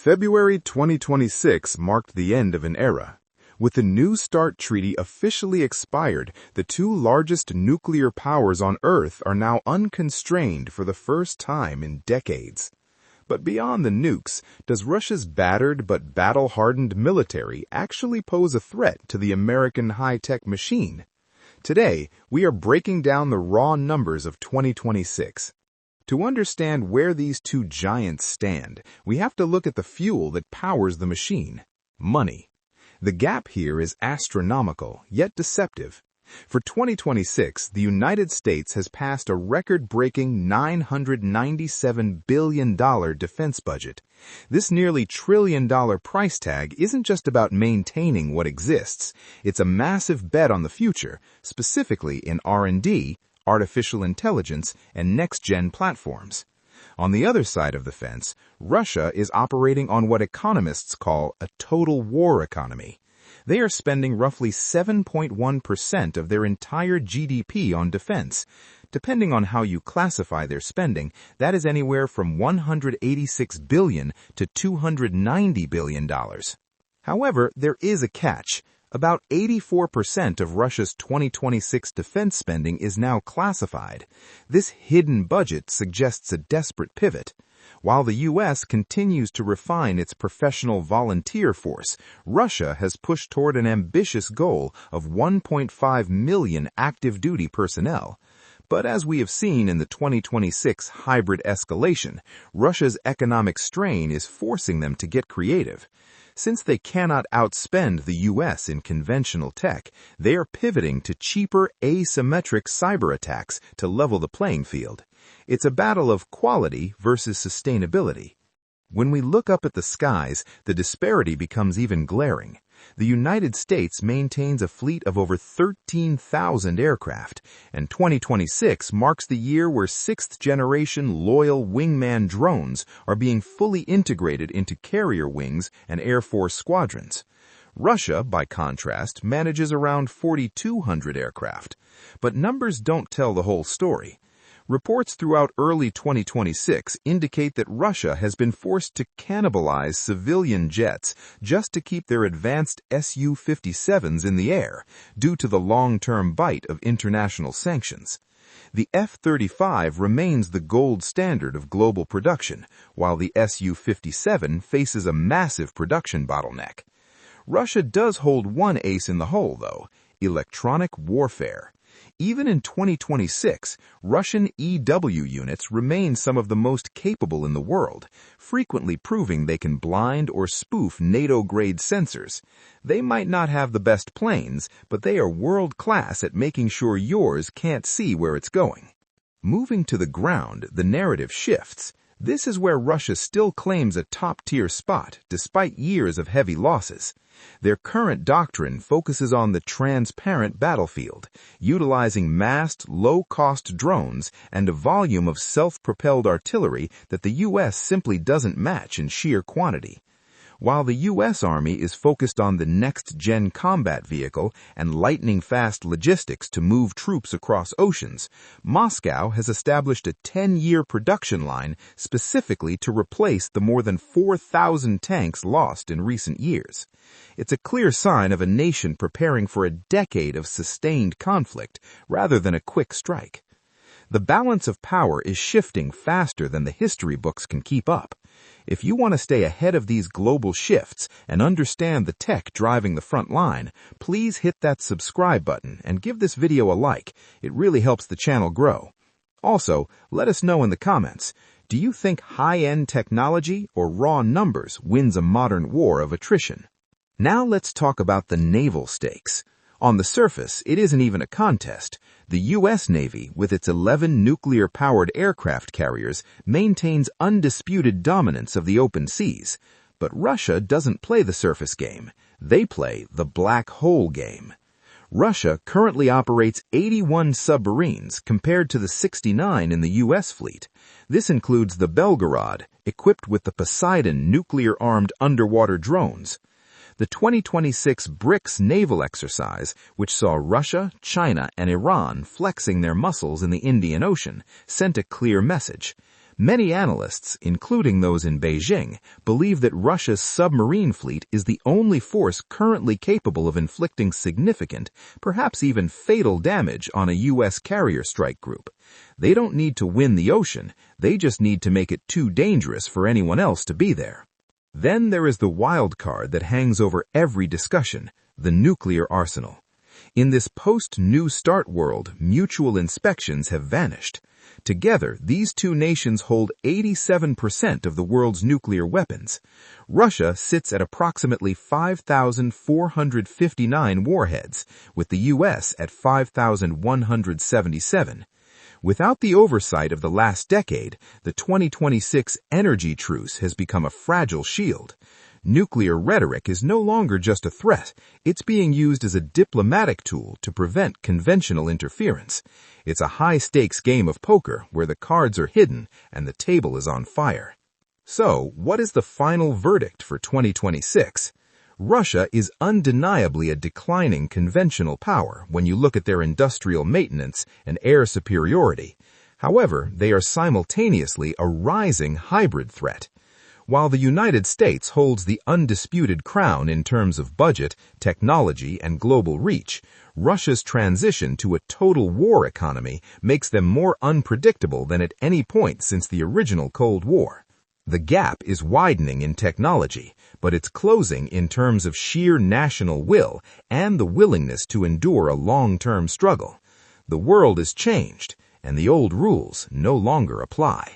February 2026 marked the end of an era. With the New START Treaty officially expired, the two largest nuclear powers on Earth are now unconstrained for the first time in decades. But beyond the nukes, does Russia's battered but battle-hardened military actually pose a threat to the American high-tech machine? Today, we are breaking down the raw numbers of 2026. To understand where these two giants stand, we have to look at the fuel that powers the machine: money. The gap here is astronomical, yet deceptive. For 2026, the United States has passed a record-breaking $997 billion defense budget. This nearly trillion-dollar price tag isn't just about maintaining what exists. It's a massive bet on the future, specifically in R&D, artificial intelligence, and next-gen platforms. On the other side of the fence, Russia is operating on what economists call a total war economy. They are spending roughly 7.1% of their entire GDP on defense. Depending on how you classify their spending, that is anywhere from $186 billion to $290 billion. However, there is a catch. About 84% of Russia's 2026 defense spending is now classified. This hidden budget suggests a desperate pivot. While the U.S. continues to refine its professional volunteer force, Russia has pushed toward an ambitious goal of 1.5 million active-duty personnel. But as we have seen in the 2026 hybrid escalation, Russia's economic strain is forcing them to get creative. Since they cannot outspend the U.S. in conventional tech, they are pivoting to cheaper asymmetric cyber attacks to level the playing field. It's a battle of quality versus sustainability. When we look up at the skies, the disparity becomes even glaring. The United States maintains a fleet of over 13,000 aircraft, and 2026 marks the year where sixth-generation loyal wingman drones are being fully integrated into carrier wings and Air Force squadrons. Russia, by contrast, manages around 4,200 aircraft. But numbers don't tell the whole story. Reports throughout early 2026 indicate that Russia has been forced to cannibalize civilian jets just to keep their advanced Su-57s in the air, due to the long-term bite of international sanctions. The F-35 remains the gold standard of global production, while the Su-57 faces a massive production bottleneck. Russia does hold one ace in the hole, though: electronic warfare. Even in 2026, Russian EW units remain some of the most capable in the world, frequently proving they can blind or spoof NATO-grade sensors. They might not have the best planes, but they are world-class at making sure yours can't see where it's going. Moving to the ground, the narrative shifts. This is where Russia still claims a top-tier spot, despite years of heavy losses. Their current doctrine focuses on the transparent battlefield, utilizing massed, low-cost drones and a volume of self-propelled artillery that the U.S. simply doesn't match in sheer quantity. While the U.S. Army is focused on the next-gen combat vehicle and lightning-fast logistics to move troops across oceans, Moscow has established a 10-year production line specifically to replace the more than 4,000 tanks lost in recent years. It's a clear sign of a nation preparing for a decade of sustained conflict rather than a quick strike. The balance of power is shifting faster than the history books can keep up. If you want to stay ahead of these global shifts and understand the tech driving the front line, please hit that subscribe button and give this video a like. It really helps the channel grow. Also, let us know in the comments, do you think high-end technology or raw numbers wins a modern war of attrition? Now let's talk about the naval stakes. On the surface, it isn't even a contest. The U.S. Navy, with its 11 nuclear-powered aircraft carriers, maintains undisputed dominance of the open seas. But Russia doesn't play the surface game. They play the black hole game. Russia currently operates 81 submarines compared to the 69 in the U.S. fleet. This includes the Belgorod, equipped with the Poseidon nuclear-armed underwater drones. The 2026 BRICS naval exercise, which saw Russia, China, and Iran flexing their muscles in the Indian Ocean, sent a clear message. Many analysts, including those in Beijing, believe that Russia's submarine fleet is the only force currently capable of inflicting significant, perhaps even fatal damage on a U.S. carrier strike group. They don't need to win the ocean, they just need to make it too dangerous for anyone else to be there. Then there is the wild card that hangs over every discussion, the nuclear arsenal. In this post-New START world, mutual inspections have vanished. Together, these two nations hold 87% of the world's nuclear weapons. Russia sits at approximately 5,459 warheads, with the U.S. at 5,177. Without the oversight of the last decade, the 2026 energy truce has become a fragile shield. Nuclear rhetoric is no longer just a threat, it's being used as a diplomatic tool to prevent conventional interference. It's a high-stakes game of poker where the cards are hidden and the table is on fire. So, what is the final verdict for 2026? Russia is undeniably a declining conventional power when you look at their industrial maintenance and air superiority. However, they are simultaneously a rising hybrid threat. While the United States holds the undisputed crown in terms of budget, technology, and global reach, Russia's transition to a total war economy makes them more unpredictable than at any point since the original Cold War. The gap is widening in technology, but it's closing in terms of sheer national will and the willingness to endure a long-term struggle. The world is changed, and the old rules no longer apply.